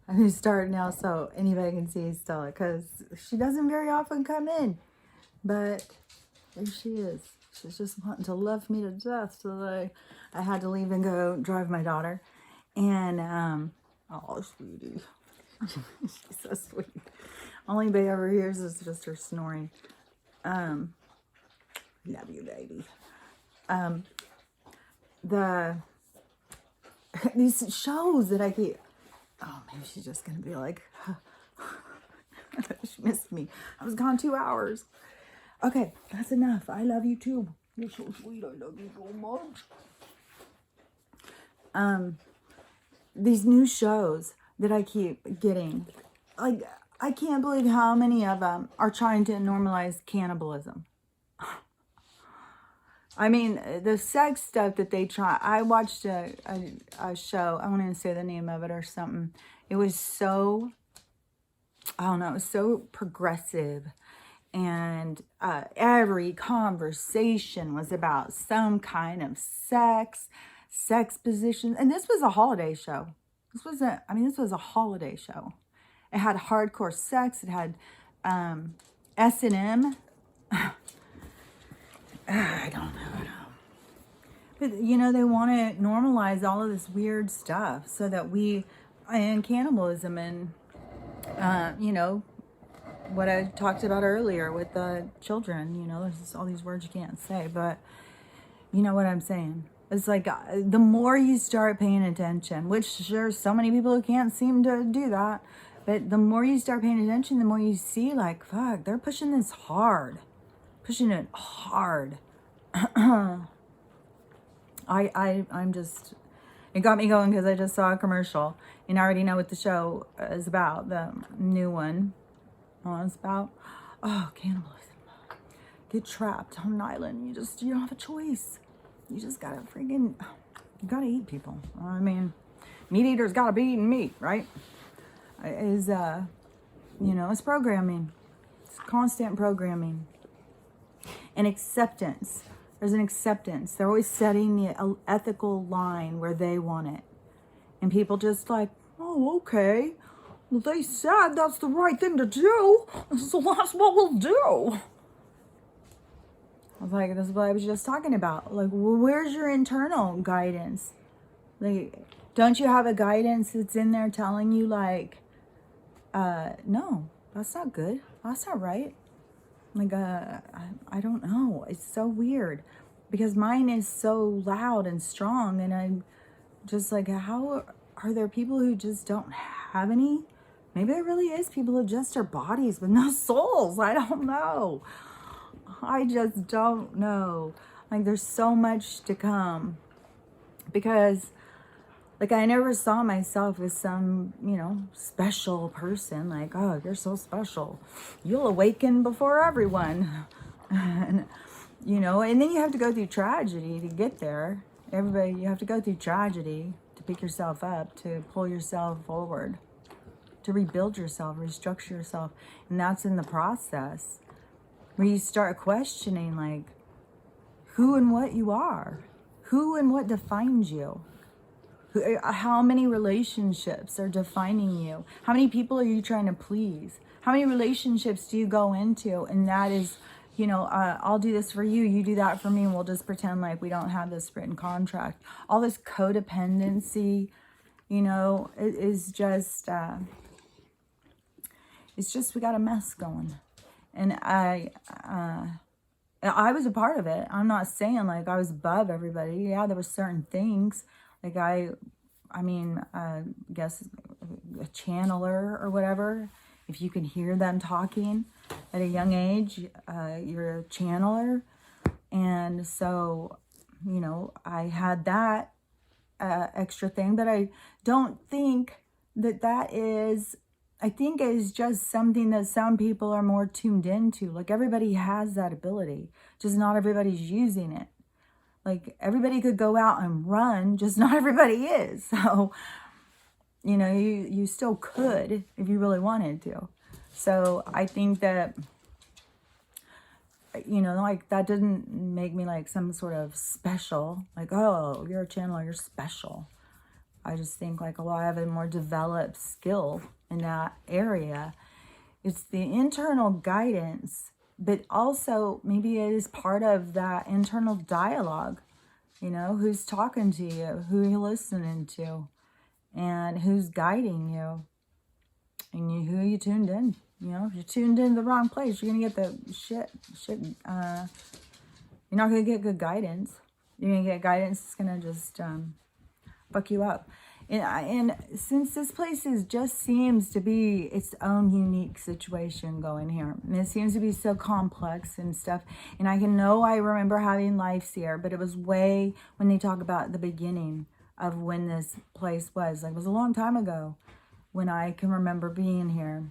I'm going to start now so anybody can see Stella, because she doesn't very often come in. But there she is. She's just wanting to love me to death. So I had to leave and go drive my daughter. And, oh, sweetie. She's so sweet. Only Bay ever hears is just her snoring. Love you, baby. The these shows that I keep. Oh, maybe she's just gonna be like, she missed me. I was gone 2 hours. Okay, that's enough. I love you too. You're so sweet. I love you so much. These new shows that I keep getting, like, I can't believe how many of them are trying to normalize cannibalism. I mean, the sex stuff that they try. I watched a show. I won't even say the name of it or something. It was so, I don't know, it was so progressive. And every conversation was about some kind of sex position. And this was a holiday show. This was a holiday show. It had hardcore sex. It had S&M. I don't know. But, you know, they want to normalize all of this weird stuff so that and cannibalism and, you know, what I talked about earlier with the children, you know, there's all these words you can't say, but you know what I'm saying. It's like the more you start paying attention, which there's so many people who can't seem to do that, but the more you start paying attention, the more you see, like, fuck, they're pushing this hard. Pushing it hard. I'm just, it got me going because I just saw a commercial and I already know what the show is about, the new one. It's about, cannibalism. Get trapped on an island. You don't have a choice. You just gotta you gotta eat people. I mean, meat eaters gotta be eating meat, right? Is, you know, it's programming. It's constant programming. And acceptance. There's an acceptance. They're always setting the ethical line where they want it. And people just like, oh, okay. Well, they said that's the right thing to do, so that's what we'll do. I was like, this is what I was just talking about. Like, well, where's your internal guidance? Like, don't you have a guidance that's in there telling you, like, no, that's not good. That's not right. Like, I don't know. It's so weird because mine is so loud and strong, and I'm just like, how are there people who just don't have any? Maybe there really is people who just are bodies with no souls. I don't know. I just don't know. Like, there's so much to come because, like, I never saw myself as some, you know, special person. Like, oh, you're so special. You'll awaken before everyone. And, you know, and then you have to go through tragedy to get there. You have to go through tragedy to pick yourself up, to pull yourself forward, to rebuild yourself, restructure yourself. And that's in the process where you start questioning, like, who and what you are, who and what defines you. How many relationships are defining you? How many people are you trying to please? How many relationships do you go into? And that is, you know, I'll do this for you, you do that for me, and we'll just pretend like we don't have this written contract. All this codependency, you know, it is just, it's just, we got a mess going. And I was a part of it. I'm not saying like I was above everybody. Yeah, there were certain things. Like I guess a channeler or whatever. If you can hear them talking at a young age, you're a channeler. And so, you know, I had that extra thing, but I don't think that is, I think is just something that some people are more tuned into. Like everybody has that ability, just not everybody's using it. Like everybody could go out and run, just not everybody is. So, you know, you still could if you really wanted to. So I think that, you know, like that didn't make me like some sort of special, like, oh, you're a channeler, you're special. I just think like, well, I have a more developed skill in that area. It's the internal guidance, but also maybe it is part of that internal dialogue. You know, who's talking to you, who you're listening to, and who's guiding you, and who you tuned in. You know, if you're tuned in the wrong place, you're gonna get the shit. You're not gonna get good guidance. You're gonna get guidance that's gonna just fuck you up. And since this place just seems to be its own unique situation going here, and it seems to be so complex and stuff, and I remember having lives here, but it was way when they talk about the beginning of when this place was. Like, it was a long time ago when I can remember being here.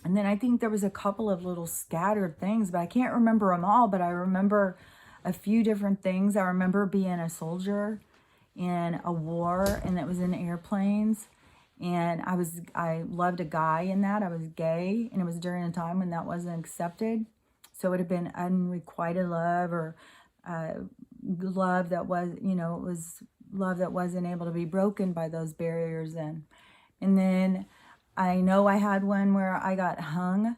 And then I think there was a couple of little scattered things, but I can't remember them all, but I remember a few different things. I remember being a soldier in a war, and it was in airplanes, and I loved a guy in that. I was gay, and it was during a time when that wasn't accepted, so it would have been unrequited love, or love that was, you know, it was love that wasn't able to be broken by those barriers. And then I know I had one where I got hung,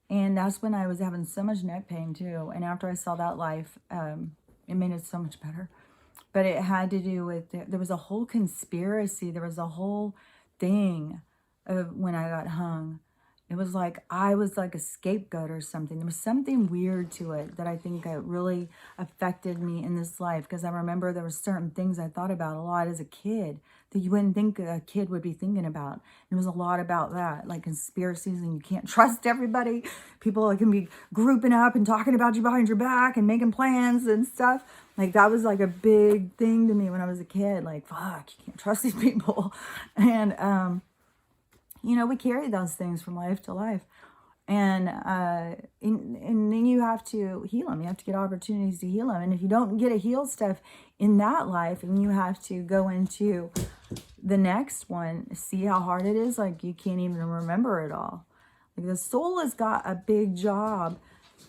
and that's when I was having so much neck pain too, and after I saw that life, it made it so much better. But it had to do with, there was a whole conspiracy. There was a whole thing of when I got hung. It was like I was like a scapegoat or something. There was something weird to it that I think really affected me in this life. Because I remember there were certain things I thought about a lot as a kid that you wouldn't think a kid would be thinking about. And there was a lot about that, like conspiracies, and you can't trust everybody. People can be grouping up and talking about you behind your back and making plans and stuff. Like, that was like a big thing to me when I was a kid. Like, fuck, you can't trust these people. And, you know, we carry those things from life to life. And then you have to heal them. You have to get opportunities to heal them. And if you don't get to heal stuff in that life, and you have to go into the next one, see how hard it is. Like, you can't even remember it all. Like, the soul has got a big job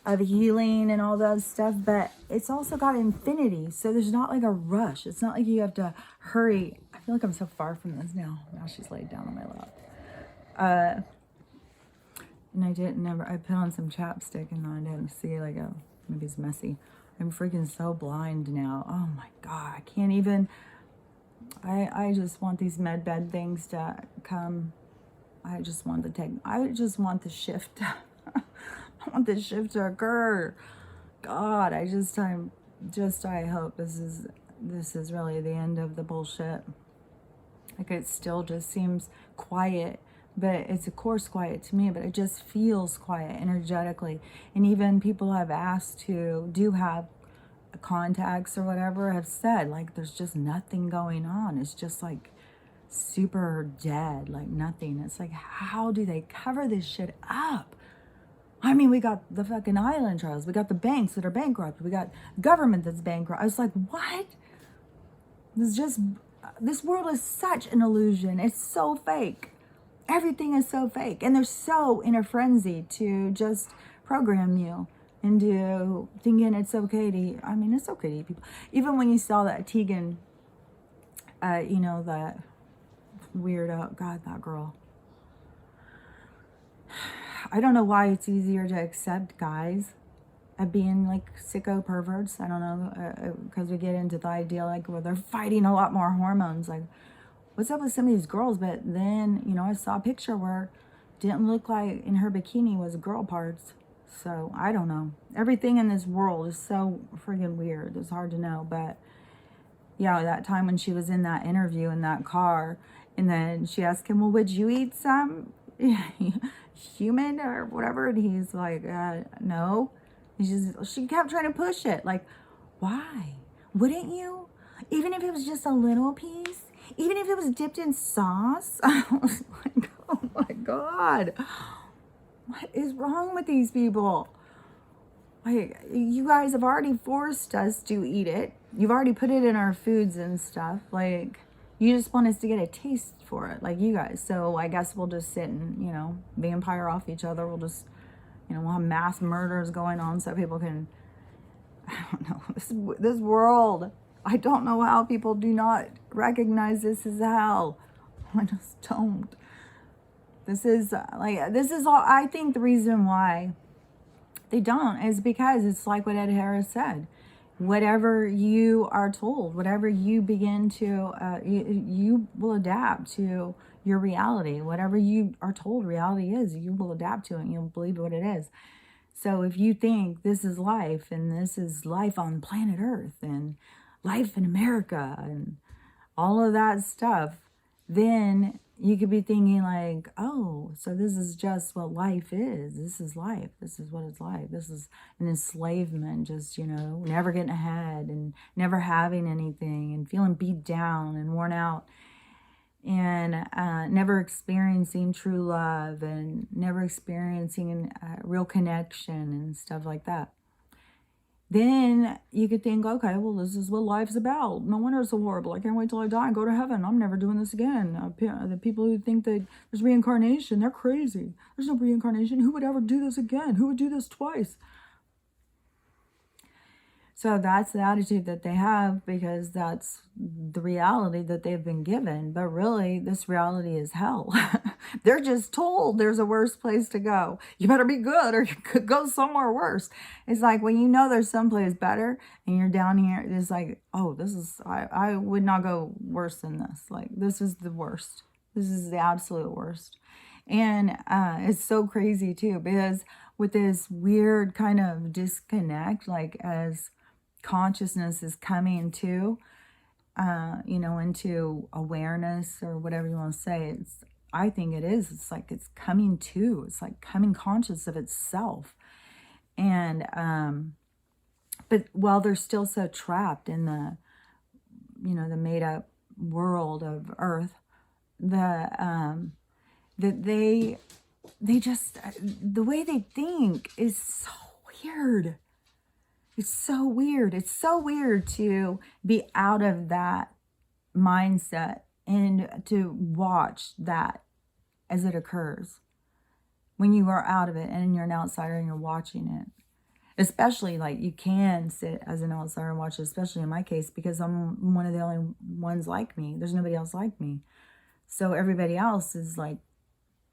of healing and all that stuff, but it's also got infinity. So there's not like a rush. It's not like you have to hurry. I feel like I'm so far from this now. Now she's laid down on my lap. And I put on some chapstick, and I didn't see, like, maybe it's messy. I'm freaking so blind now. Oh my God, I can't even, I just want these med bed things to come. I just want the shift. I want this shift to occur. God, I hope this is really the end of the bullshit. Like, it still just seems quiet, but it's of course quiet to me, but it just feels quiet energetically. And even people I've asked who do have contacts or whatever have said, like, there's just nothing going on. It's just like super dead, like nothing. It's like, how do they cover this shit up? I mean, we got the fucking island trials. We got the banks that are bankrupt. We got government that's bankrupt. I was like, what? This world is such an illusion. It's so fake. Everything is so fake. And they're so in a frenzy to just program you into thinking it's okay to eat. I mean, it's okay to eat people. Even when you saw that Tegan, you know, that weirdo, God, that girl. I don't know why it's easier to accept guys of being like sicko perverts. I don't know, because we get into the idea like where they're fighting a lot more hormones. Like, what's up with some of these girls? But then, you know, I saw a picture where it didn't look like in her bikini was girl parts. So I don't know. Everything in this world is so friggin' weird. It's hard to know. But yeah, that time when she was in that interview in that car, and then she asked him, well, would you eat some human or whatever? And he's like, no. She kept trying to push it. Like, why? Wouldn't you? Even if it was just a little piece? Even if it was dipped in sauce? I was like, oh my God. What is wrong with these people? Like, you guys have already forced us to eat it. You've already put it in our foods and stuff. Like, you just want us to get a taste for it, like you guys. So I guess we'll just sit and, you know, vampire off each other. We'll just, you know, we'll have mass murders going on so people can, I don't know, this world. I don't know how people do not recognize this as hell. I just don't. This is all. I think the reason why they don't is because it's like what Ed Harris said. Whatever you are told, whatever you begin to, you will adapt to your reality. Whatever you are told reality is, you will adapt to it and you'll believe what it is. So if you think this is life and this is life on planet Earth and life in America and all of that stuff, then you could be thinking like, oh, so this is just what life is. This is life. This is what it's like. This is an enslavement, just, never getting ahead and never having anything and feeling beat down and worn out and never experiencing true love and never experiencing real connection and stuff like that. Then you could think, okay, well, this is what life's about. No wonder it's so horrible. I can't wait till I die and go to heaven. I'm never doing this again. The people who think that there's reincarnation, they're crazy. There's no reincarnation. Who would ever do this again? Who would do this twice? So that's the attitude that they have because that's the reality that they've been given. But really, this reality is hell. They're just told there's a worse place to go. You better be good or you could go somewhere worse. It's like when you know there's someplace better and you're down here, it's like, oh, I would not go worse than this. Like, this is the worst. This is the absolute worst. And it's so crazy, too, because with this weird kind of disconnect, like as consciousness is coming to, into awareness or whatever you want to say. I think it is. It's like it's coming to. It's like coming conscious of itself. And, but while they're still so trapped in the made up world of Earth, that they just, the way they think is so weird. It's so weird. It's so weird to be out of that mindset and to watch that as it occurs. When you are out of it and you're an outsider and you're watching it. Especially like you can sit as an outsider and watch it, especially in my case, because I'm one of the only ones like me. There's nobody else like me. So everybody else is like,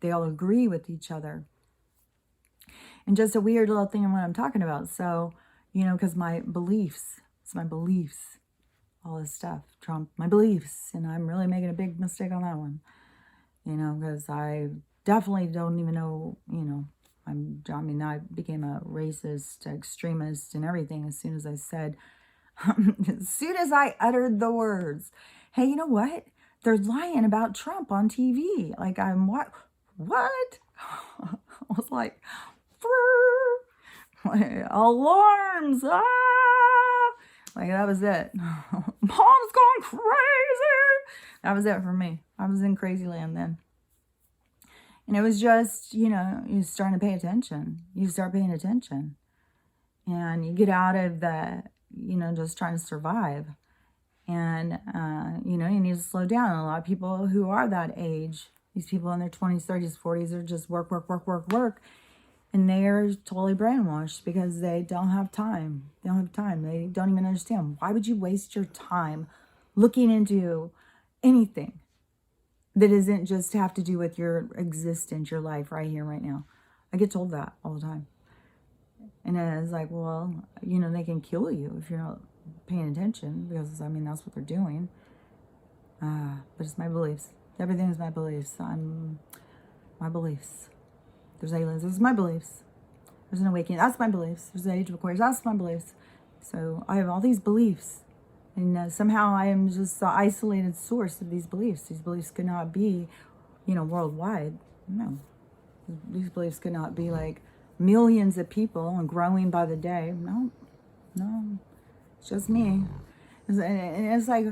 they all agree with each other. And just a weird little thing on what I'm talking about. So, because my beliefs, all this stuff, Trump, my beliefs, and I'm really making a big mistake on that one, because I definitely don't even know, I became a racist, extremist, and everything as soon as I said, as soon as I uttered the words, hey, you know what? They're lying about Trump on TV. Like, I'm what? I was like, alarms, like that was it. Mom's gone crazy. That was it for me. I was in crazy land then. And it was just, you starting to pay attention. You start paying attention. And you get out of the, just trying to survive. And, you need to slow down. A lot of people who are that age, these people in their 20s, 30s, 40s, are just work. And they are totally brainwashed because they don't have time. They don't have time. They don't even understand. Why would you waste your time looking into anything that isn't just have to do with your existence, your life right here, right now? I get told that all the time. And it's like, well, they can kill you if you're not paying attention because, that's what they're doing. But it's my beliefs. Everything is my beliefs. My beliefs. There's aliens. Those are my beliefs. There's an awakening. That's my beliefs. There's the age of Aquarius. That's my beliefs. So I have all these beliefs. And somehow I am just the isolated source of these beliefs. These beliefs could not be, worldwide. No. These beliefs could not be like millions of people and growing by the day. No. It's just me. And it's like,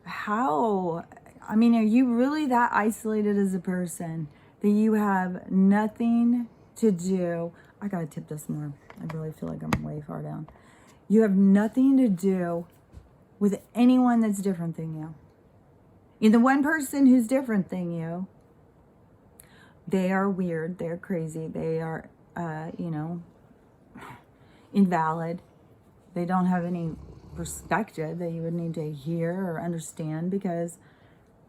how? Are you really that isolated as a person that you have nothing to do? I gotta tip this more. I really feel like I'm way far down. You have nothing to do with anyone that's different than you. And the one person who's different than you, they are weird, they're crazy, they are, invalid. They don't have any perspective that you would need to hear or understand because,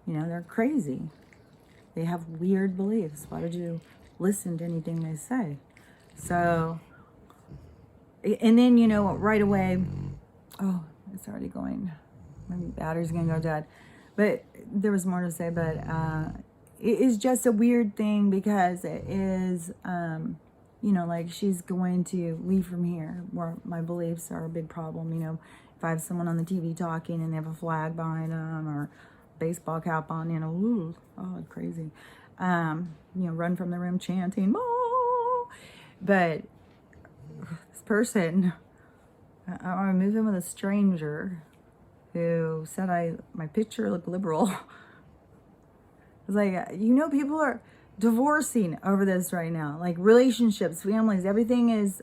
you know, they're crazy. They have weird beliefs. Why would you listen to anything they say? So, and then, you know, right away, oh, it's already going. My battery's going to go dead. But there was more to say, but it is just a weird thing because it is, you know, like she's going to leave from here where my beliefs are a big problem. You know, if I have someone on the TV talking and they have a flag behind them or baseball cap on, you know, ooh, oh, crazy. You know, run from the room chanting, oh! But this person, I'm moving with a stranger who said my picture looked liberal. It's like, you know, people are divorcing over this right now. Like relationships, families, everything is,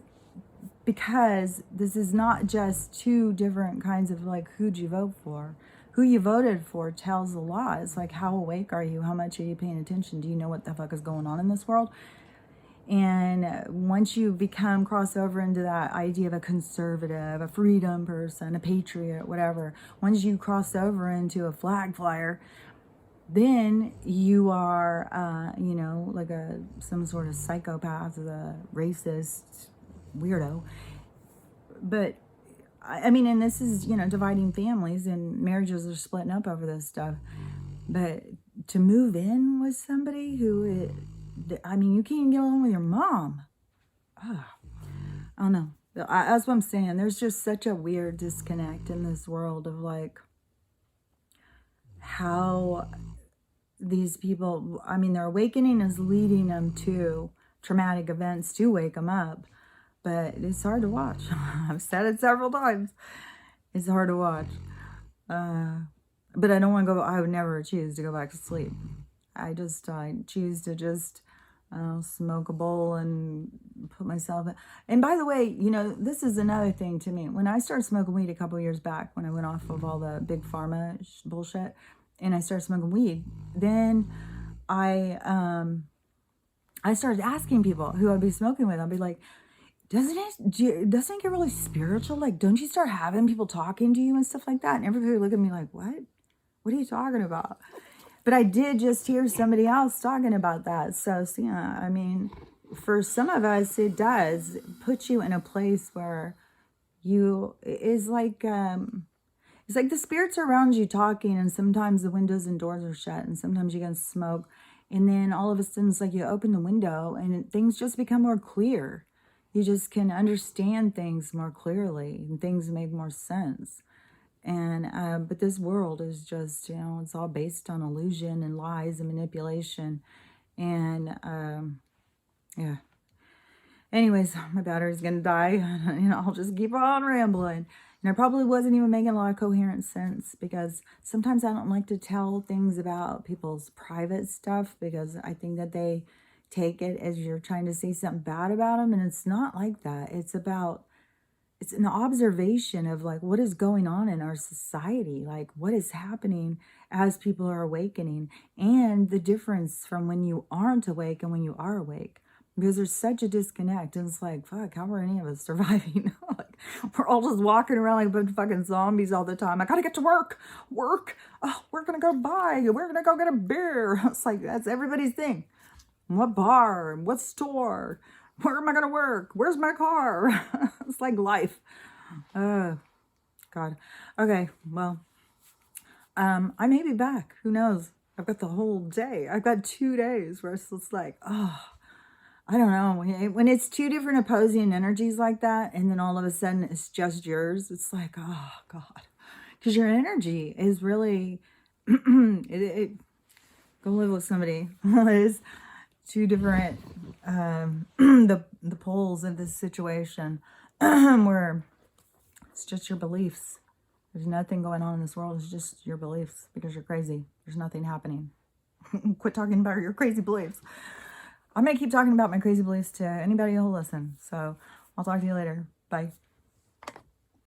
because this is not just two different kinds of like, who'd you vote for? Who you voted for tells a lot. It's like, how awake are you? How much are you paying attention? Do you know what the fuck is going on in this world? And once you become crossover into that idea of a conservative, a freedom person, a patriot, whatever, once you cross over into a flag flyer, then you are, you know, like some sort of psychopath, a racist weirdo. But I mean, and this is, you know, dividing families and marriages are splitting up over this stuff. But to move in with somebody who, I mean, you can't get along with your mom. Oh, I don't know. That's what I'm saying. There's just such a weird disconnect in this world of like how these people, I mean, their awakening is leading them to traumatic events to wake them up. But it's hard to watch. I've said it several times. It's hard to watch. But I don't want to go, I would never choose to go back to sleep. I choose to just smoke a bowl and put myself in. And by the way, you know, this is another thing to me. When I started smoking weed a couple years back, when I went off of all the big pharma bullshit, and I started smoking weed, then I started asking people who I'd be smoking with. I'd be like, doesn't it get really spiritual? Like, don't you start having people talking to you and stuff like that? And everybody would look at me like, what? What are you talking about? But I did just hear somebody else talking about that. So yeah, I mean, for some of us, it does put you in a place where you is like, it's like the spirits are around you talking, and sometimes the windows and doors are shut, and sometimes you can smoke, and then all of a sudden it's like you open the window and things just become more clear. You just can understand things more clearly and things make more sense. And but this world is just, you know, it's all based on illusion and lies and manipulation. And yeah. Anyways, my battery's gonna die. You know, I'll just keep on rambling. And I probably wasn't even making a lot of coherent sense because sometimes I don't like to tell things about people's private stuff because I think that they take it as you're trying to say something bad about them, and it's not like that. It's an observation of like what is going on in our society, like what is happening as people are awakening, and the difference from when you aren't awake and when you are awake, because there's such a disconnect. And it's like, fuck, how are any of us surviving? Like, we're all just walking around like a bunch of fucking zombies all the time. I gotta get to work. Oh, we're gonna go we're gonna go get a beer. It's like, that's everybody's thing. What bar? What store? Where am I going to work? Where's my car? It's like life. Oh, God. Okay, well, I may be back. Who knows? I've got the whole day. I've got 2 days where it's just like, oh, I don't know. When it's two different opposing energies like that, and then all of a sudden it's just yours, it's like, oh, God. Because your energy is really, go live with somebody who is two different the poles of this situation where it's just your beliefs. There's nothing going on in this world. It's just your beliefs because you're crazy. There's nothing happening. Quit talking about your crazy beliefs. I'm going to keep talking about my crazy beliefs to anybody who'll listen. So I'll talk to you later. Bye.